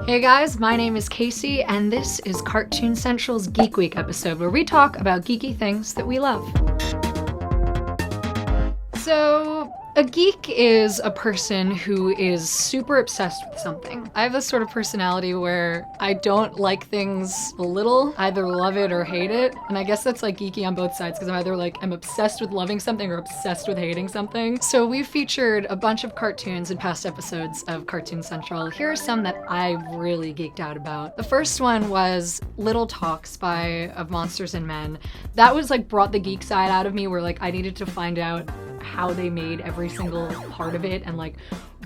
Hey guys, my name is Kasey, and this is Cartoon Central's Geek Week episode, where we talk about geeky things that we love. So, a geek is a person who is super obsessed with something. I have this sort of personality where I don't like things a little, either love it or hate it. And I guess that's like geeky on both sides, because I'm either like, I'm obsessed with loving something or obsessed with hating something. So we've featured a bunch of cartoons in past episodes of Cartoon Central. Here are some that I really geeked out about. The first one was Little Talks of Monsters and Men. That was like brought the geek side out of me, where like I needed to find out how they made every single part of it and like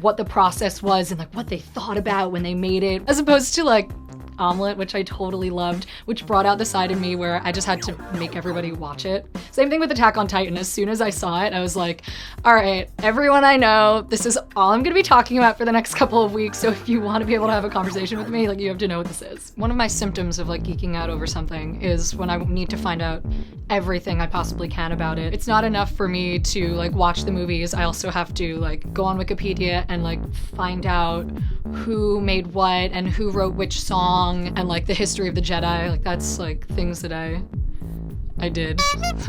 what the process was and like what they thought about when they made it, as opposed to like Omelet, which I totally loved, which brought out the side of me where I just had to make everybody watch it. Same thing with Attack on Titan. As soon as I saw it, I was like, all right, everyone I know, this is all I'm gonna be talking about for the next couple of weeks, so if you want to be able to have a conversation with me, like, you have to know what this is. One of my symptoms of like geeking out over something is when I need to find out everything I possibly can about it. It's not enough for me to like watch the movies. I also have to like go on Wikipedia and like find out who made what and who wrote which song and like the history of the Jedi. Like that's like things that I did.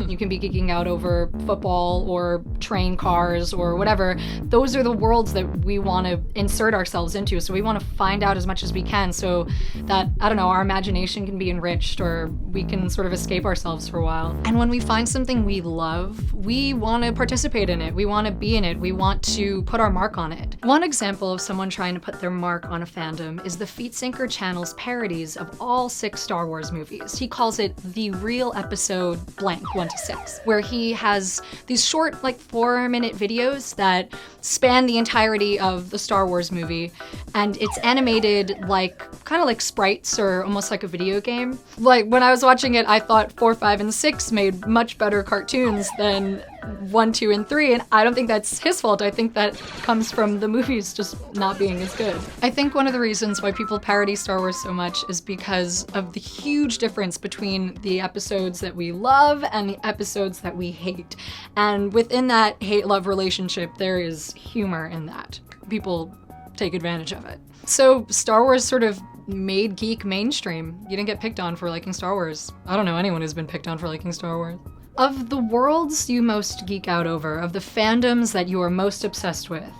You can be geeking out over football or train cars or whatever. Those are the worlds that we want to insert ourselves into. So we want to find out as much as we can so that, I don't know, our imagination can be enriched or we can sort of escape ourselves for a while. And when we find something we love, we want to participate in it. We want to be in it. We want to put our mark on it. One example of someone trying to put their mark on a fandom is the Feetsinker channel's parodies of all 6 Star Wars movies. He calls it the real episode blank 1 to 6, where he has these short, like 4-minute videos that span the entirety of the Star Wars movie, and it's animated like kind of like sprites or almost like a video game. Like when I was watching it, I thought 4, 5, and 6 made much better cartoons than 1, 2, and 3, and I don't think that's his fault. I think that comes from the movies just not being as good. I think one of the reasons why people parody Star Wars so much is because of the huge difference between the episodes that we love and the episodes that we hate. And within that hate-love relationship, there is humor in that. People take advantage of it. So Star Wars sort of made geek mainstream. You didn't get picked on for liking Star Wars. I don't know anyone who's been picked on for liking Star Wars. Of the worlds you most geek out over, of the fandoms that you are most obsessed with,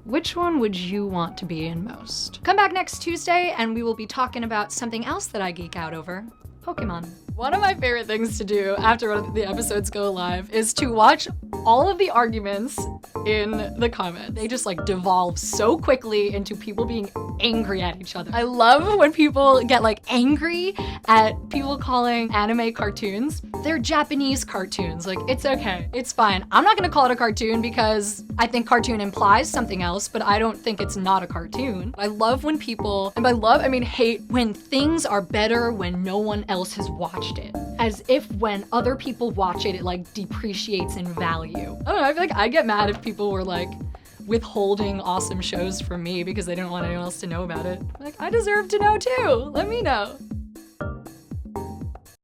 which one would you want to be in most? Come back next Tuesday and we will be talking about something else that I geek out over: Pokemon. One of my favorite things to do after the episodes go live is to watch all of the arguments in the comments. They just like devolve so quickly into people being angry at each other. I love when people get like angry at people calling anime cartoons. They're Japanese cartoons. Like, it's okay. It's fine. I'm not gonna call it a cartoon because I think cartoon implies something else, but I don't think it's not a cartoon. I love when people, and by love, I mean hate, when things are better when no one else has watched it. As if when other people watch it, it like depreciates in value. I don't know, I feel like I get mad if people were like withholding awesome shows from me because they didn't want anyone else to know about it. Like, I deserve to know too. Let me know.